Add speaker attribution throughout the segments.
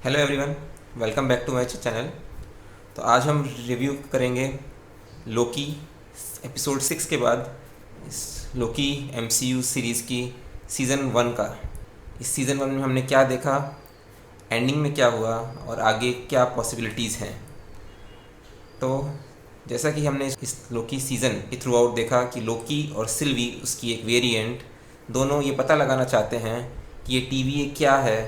Speaker 1: Hello everyone, welcome back to my channel. तो आज हम रिव्यू करेंगे लोकी एपिसोड 6 के बाद इस लोकी एमसीयू सीरीज़ की सीज़न 1 का। इस सीज़न 1 में हमने क्या देखा, एंडिंग में क्या हुआ और आगे क्या पॉसिबिलिटीज़ हैं। तो जैसा कि हमने इस लोकी सीज़न के थ्रू आउट देखा कि लोकी और सिल्वी, उसकी एक वेरिएंट, दोनों ये पता लगाना चाहते हैं कि ये टीवी क्या है,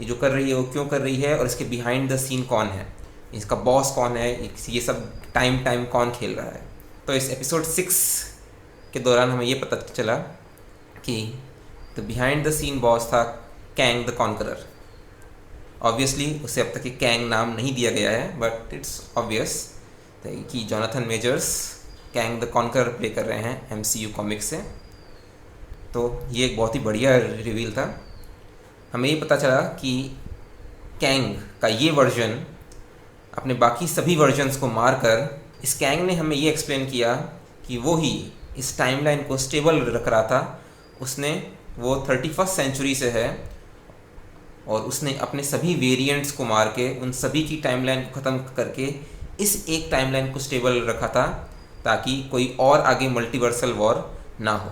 Speaker 1: ये जो कर रही है वो क्यों कर रही है और इसके बिहाइंड द सीन कौन है, इसका बॉस कौन है, ये सब टाइम टाइम कौन खेल रहा है। तो इस एपिसोड 6 के दौरान हमें ये पता चला कि the behind the scene boss था कैंग द कॉन्करर। ऑब्वियसली उसे अब तक ये कैंग नाम नहीं दिया गया है, बट इट्स ऑब्वियस कि Jonathan measures Kang the conqueror play कर रहे हैं एमसीयू कॉमिक्स से। तो ये एक बहुत ही बढ़िया रिवील था। हमें ये पता चला कि कैंग का ये वर्जन अपने बाकी सभी वर्जन्स को मारकर, इस कैंग ने हमें ये एक्सप्लेन किया कि वो ही इस टाइमलाइन को स्टेबल रख रहा था। उसने वो 31st सेंचुरी से है और उसने अपने सभी वेरिएंट्स को मार के उन सभी की टाइमलाइन को ख़त्म करके इस एक टाइमलाइन को स्टेबल रखा था ताकि कोई और आगे मल्टीवर्सल वॉर ना हो।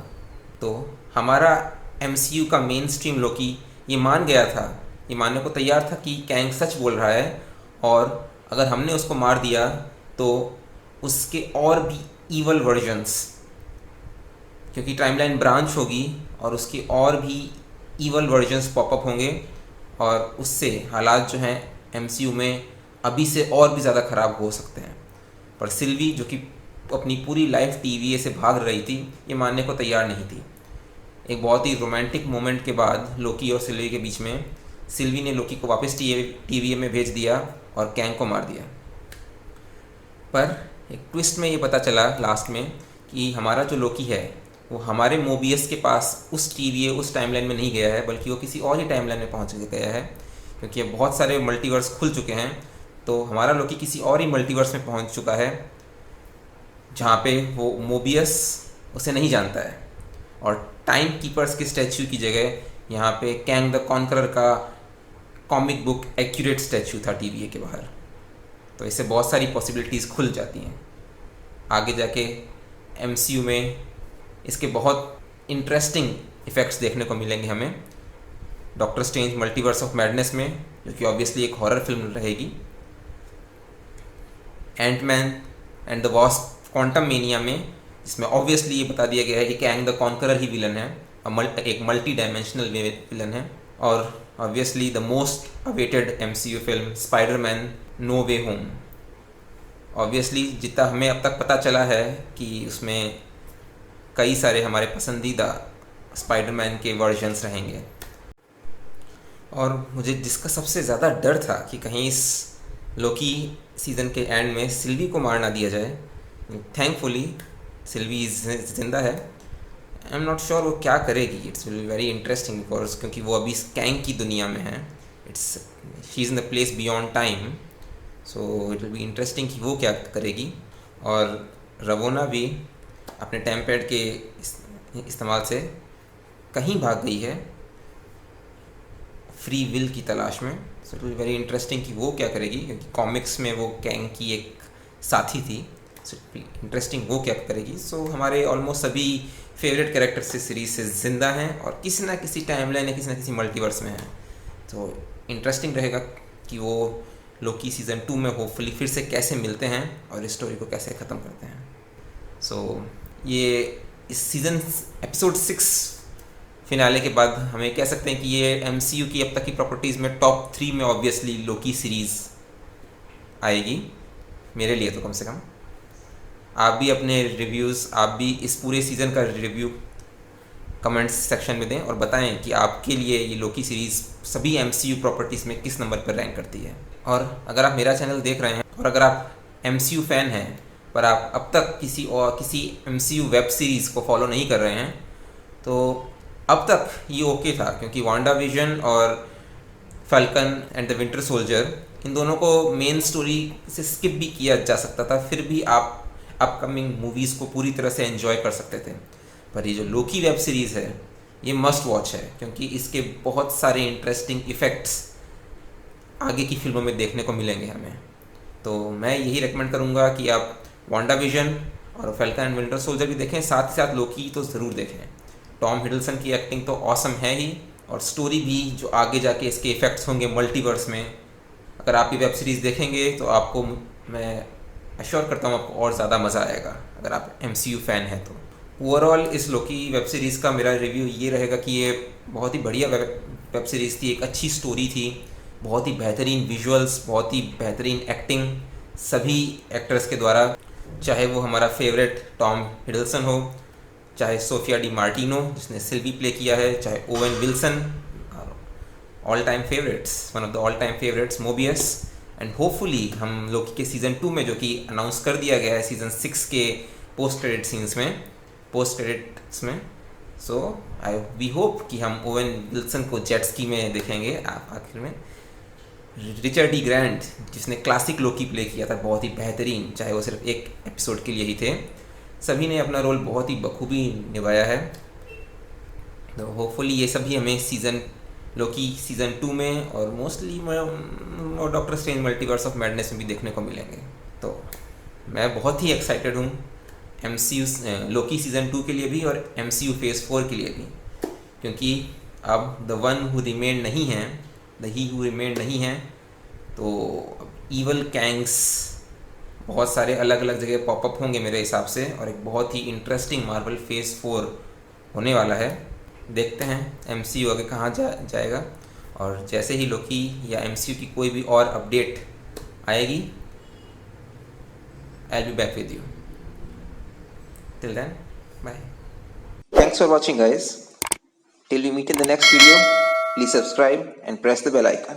Speaker 1: तो हमारा एमसीयू का मेन स्ट्रीम लोकी ये मान गया था, ये मानने को तैयार था कि कैंग सच बोल रहा है और अगर हमने उसको मार दिया तो उसके और भी ईवल वर्जन्स, क्योंकि टाइमलाइन ब्रांच होगी और उसके और भी ईवल वर्जन्स पॉपअप होंगे और उससे हालात जो हैं एमसीयू में अभी से और भी ज़्यादा ख़राब हो सकते हैं। पर सिल्वी, जो कि अपनी पूरी लाइफ टीवीए से भाग रही थी, ये मानने को तैयार नहीं थी। एक बहुत ही रोमांटिक मोमेंट के बाद लोकी और सिल्वी के बीच में सिल्वी ने लोकी को वापस टीवीए में भेज दिया और कैंग को मार दिया। पर एक ट्विस्ट में ये पता चला लास्ट में कि हमारा जो लोकी है वो हमारे मोबियस के पास उस टीवीए उस टाइमलाइन में नहीं गया है, बल्कि वो किसी और ही टाइमलाइन में पहुंच गया है, क्योंकि अब बहुत सारे मल्टीवर्स खुल चुके हैं। तो हमारा लोकी किसी और ही मल्टीवर्स में पहुंच चुका है जहाँ पे वो मोबियस उसे नहीं जानता है और टाइम कीपर्स के स्टैचू की जगह यहाँ पे कैंग द कॉन्करर का कॉमिक बुक एक्यूरेट स्टैचू था टीवीए के बाहर। तो इससे बहुत सारी पॉसिबिलिटीज़ खुल जाती हैं। आगे जाके एमसीयू में इसके बहुत इंटरेस्टिंग इफ़ेक्ट्स देखने को मिलेंगे हमें Doctor Strange Multiverse of Madness में, जो कि ऑब्वियसली एक हॉरर फिल्म रहेगी। Ant Man and the Wasp Quantumania में, जिसमें ऑब्वियसली ये बता दिया गया है कि कैंग द कॉन्करर ही विलन है, एक मल्टी डायमेंशनल विलन है। और obviously the most awaited MCU film Spider Man No Way Home. Obviously जितना हमें अब तक पता चला है कि उसमें कई सारे हमारे पसंदीदा स्पाइडरमैन के वर्जन्स रहेंगे। और मुझे जिसका सबसे ज़्यादा डर था कि कहीं इस लोकी सीज़न के एंड में सिल्वी को मार ना दिया जाए। थैंकफुली सिल्वी जिंदा है। आई एम नॉट श्योर वो क्या करेगी। It's will be very interesting because क्योंकि वो अभी कैंग की दुनिया में है, she is in the place beyond time. So it will be interesting कि वो क्या करेगी। और रवोना भी अपने टाइम पैड के इस्तेमाल से कहीं भाग गई है फ्री विल की तलाश में। So it will be very interesting कि वो क्या करेगी, क्योंकि कॉमिक्स में वो कैंग की एक साथी थी। सो इंटरेस्टिंग वो क्या करेगी। सो हमारे ऑलमोस्ट सभी फेवरेट कैरेक्टर्स इस सीरीज से ज़िंदा हैं और किसी ना किसी टाइमलाइन या किसी ना किसी मल्टीवर्स में हैं। तो इंटरेस्टिंग रहेगा कि वो लोकी सीज़न 2 में होपफुली फिर से कैसे मिलते हैं और इस स्टोरी को कैसे ख़त्म करते हैं। सो ये इस सीज़न एपिसोड 6 फिनाले के बाद हमें कह सकते हैं कि ये एमसीयू की अब तक की प्रॉपर्टीज़ में टॉप 3 में ऑब्वियसली लोकी सीरीज़ आएगी, मेरे लिए तो कम से कम। आप भी अपने रिव्यूज़, आप भी इस पूरे सीज़न का रिव्यू कमेंट्स सेक्शन में दें और बताएं कि आपके लिए ये लोकी सीरीज़ सभी एमसीयू प्रॉपर्टीज़ में किस नंबर पर रैंक करती है। और अगर आप मेरा चैनल देख रहे हैं और अगर आप एमसीयू फ़ैन हैं पर आप अब तक किसी एमसीयू वेब सीरीज़ को फॉलो नहीं कर रहे हैं, तो अब तक ये ओके था, क्योंकि वांडा विजन और Falcon and the Winter Soldier, इन दोनों को मेन स्टोरी से स्किप भी किया जा सकता था, फिर भी आप अपकमिंग मूवीज़ को पूरी तरह से एंजॉय कर सकते थे। पर ये जो लोकी वेब सीरीज़ है ये मस्ट वॉच है, क्योंकि इसके बहुत सारे इंटरेस्टिंग इफ़ेक्ट्स आगे की फिल्मों में देखने को मिलेंगे हमें। तो मैं यही रेकमेंड करूँगा कि आप वांडाविजन और फैल्कन एंड विंटर सोल्जर भी देखें, साथ ही साथ लोकी तो ज़रूर देखें। टॉम हिडलसन की एक्टिंग तो ऑसम है ही, और स्टोरी भी जो आगे जाके इसके इफ़ेक्ट्स होंगे मल्टीवर्स में। अगर आप ये वेब सीरीज़ देखेंगे तो आपको, मैं अश्योर करता हूँ, आपको और ज़्यादा मज़ा आएगा अगर आप MCU फ़ैन हैं तो। ओवरऑल इस लोकी वेब सीरीज़ का मेरा रिव्यू ये रहेगा कि ये बहुत ही बढ़िया वेब सीरीज़ थी, एक अच्छी स्टोरी थी, बहुत ही बेहतरीन विजुअल्स, बहुत ही बेहतरीन एक्टिंग सभी एक्टर्स के द्वारा, चाहे वो हमारा फेवरेट टॉम हिडलसन हो, चाहे सोफिया डी मार्टिनो जिसने सिल्वी प्ले किया है, चाहे Owen Wilson, all time favourites, one of the all time favourites Mobius, and hopefully हम लोकी के सीज़न 2 में, जो कि अनाउंस कर दिया गया है सीज़न 6 के पोस्ट क्रेडिट्स में, सो वी होप कि हम ओवेन विल्सन को जेट स्की में देखेंगे आखिर में। रिचर्ड डी ग्रैंट जिसने क्लासिक लोकी प्ले किया था बहुत ही बेहतरीन, चाहे वो सिर्फ एक एपिसोड के लिए ही थे, सभी ने अपना रोल बहुत ही बखूबी निभाया है। तो होपफुली ये सभी हमें लोकी सीज़न 2 में और mostly doctor Strange Multiverse of Madness में भी देखने को मिलेंगे। तो मैं बहुत ही एक्साइटेड हूँ MCU लोकी सीज़न 2 के लिए भी और MCU फेज़ 4 के लिए भी, क्योंकि अब द वन हु रिमेन नहीं हैं, द ही हु रिमेन नहीं हैं, तो ईवल कैंग्स बहुत सारे अलग अलग जगह पॉपअप होंगे मेरे हिसाब से, और एक बहुत ही इंटरेस्टिंग मार्वल फेज़ 4 होने वाला है। देखते हैं MCU आगे कहाँ जाएगा, और जैसे ही लोकी या MCU की कोई भी और अपडेट आएगी, I will be back with you. Till then, bye. Thanks for watching guys. Till we meet in the next video, please subscribe and press the bell icon.